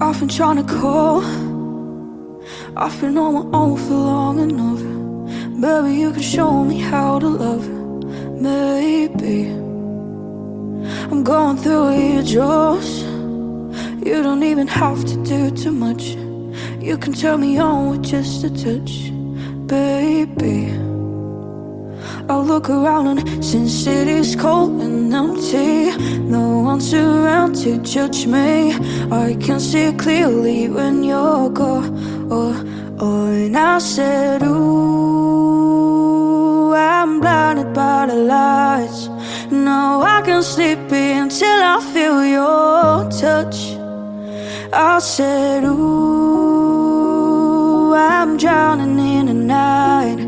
I've been trying to call. I've been on my own for long enough. Maybe you can show me how to love. Maybe I'm going through your drawers. You don't even have to do too much. You can turn me on with just a touch, baby. I look around and since it is cold and empty, no one's around to judge me. I can see clearly when you're gone. And I said, ooh, I'm blinded by the lights. No, I can't sleep until I feel your touch. I said, ooh, I'm drowning in the night.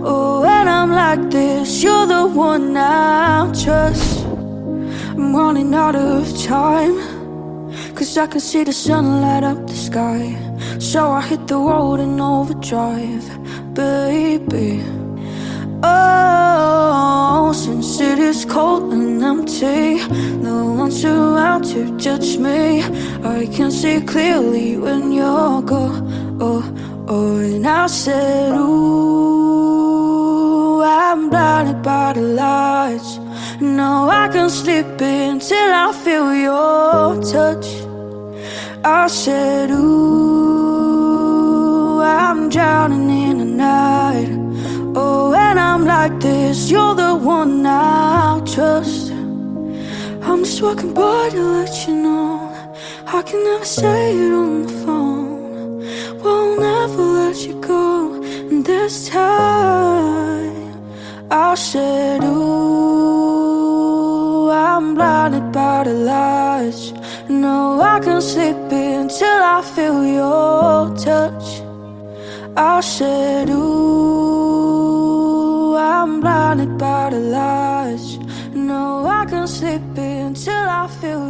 Oh, when I'm like this, you're the one I trust. I'm running out of time, 'cause I can see the sun light up the sky. So I hit the road in overdrive, baby. Oh, since it is cold and empty, no one's around to judge me. I can see clearly when you're gone. And I said, ooh, I'm blinded by the lights. No, I can't sleep until I feel your touch. I said, ooh, I'm drowning in the night. Oh, when I'm like this, you're the one I trust. I'm just walking by to let you know I can never say it on the phone. Won't never let you go. And this time I said, ooh, I'm blinded by the lights. No, I can't sleep until I feel your touch. I said, ooh, I'm blinded by the lights. No, I can't sleep until I feel